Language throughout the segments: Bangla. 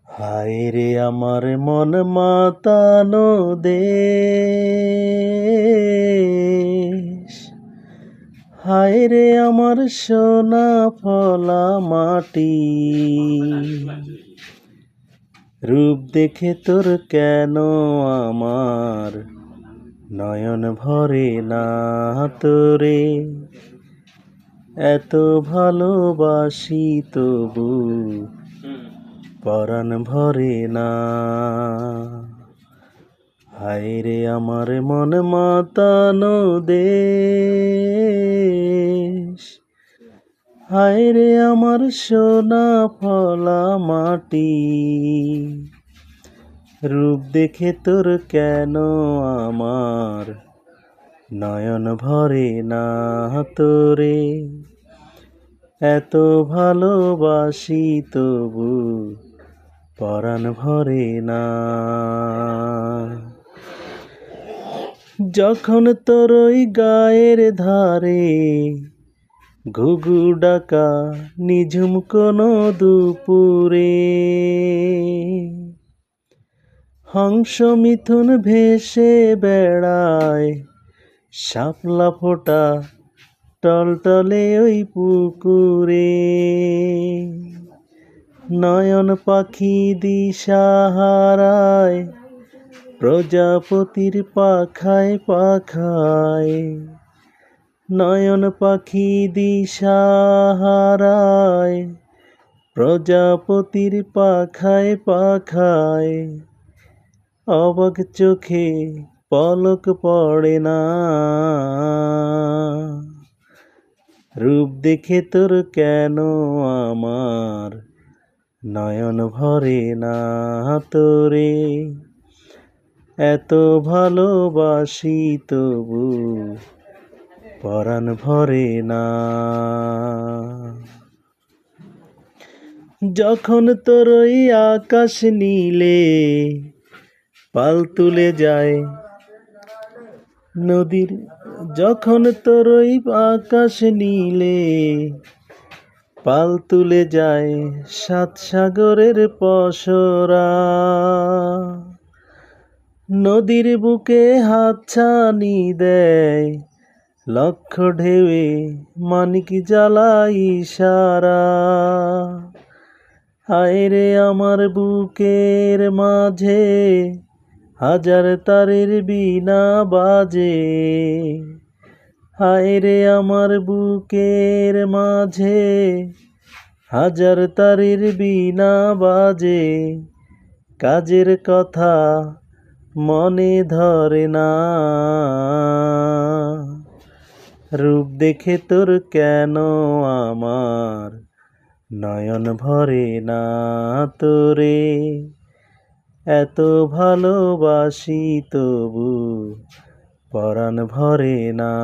হায় রে আমার মন মাতানো দেশ, হায় রে আমার সোনা ফলা মাটি। রূপ দেখে তোর কেন আমার নয়ন ভরে না তোরে, এত ভালোবাসি তবু পরাণ ভরে না। হায় রে আমার মন মাতানো দেশ, হায় রে আমার সোনা ফলা মাটি। রূপ দেখে তোর কেন আমার নয়ন ভরে না তোরে, এত ভালোবাসি তবু পরাণ ভরে না। যখন তোর ওই গায়ের ধারে ঘুঘু ডাকা নিঝুম কোনো দুপুরে, হংস মিথুন ভেসে বেড়ায় শাপলা ফোটা টলটলে ওই পুকুরে, নয়ন পাখি দিশাহারায় প্রজাপতির পাখায় পাখায়, নয়ন পাখি দিশাহারায় প্রজাপতির পাখায় পাখায়, অবাক চোখে পলক পড়ে না। রূপ দেখে তোর কেন আমার নয়ন ভরে না তোরে, এত ভালোবাসি তবু পরাণ ভরে না। যখন তোর ওই আকাশ নীলে পাল তুলে যায় নদীর, যখন তোর ওই আকাশ নীলে পাল তুলে যায় সাত সাগরের পসরা, নদীর বুকে হাতছানি দেয় লক্ষ ঢেউয়ে মানিক জ্বালা ইশারা। হায় রে আমার বুকের মাঝে হাজার তারের বীণা বাজে, হায় রে আমার বুকের মাঝে হাজার তারের বীণা বাজে, কাজের কথা মনে ধরে না। রূপ দেখে তোর কেন আমার নয়ন ভরে না তোরে, এত ভালোবাসি তবু পরাণ ভরে না।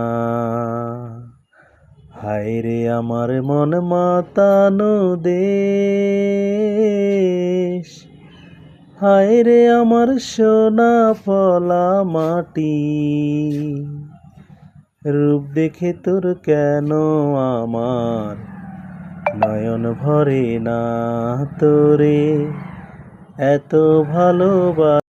হায় রে আমার মন মাতানো দেশ, হায় রে আমার সোনা ফলা মাটি। রূপ দেখে তোর কেন আমার নয়ন ভরে না তোরে, এত ভালোবাসি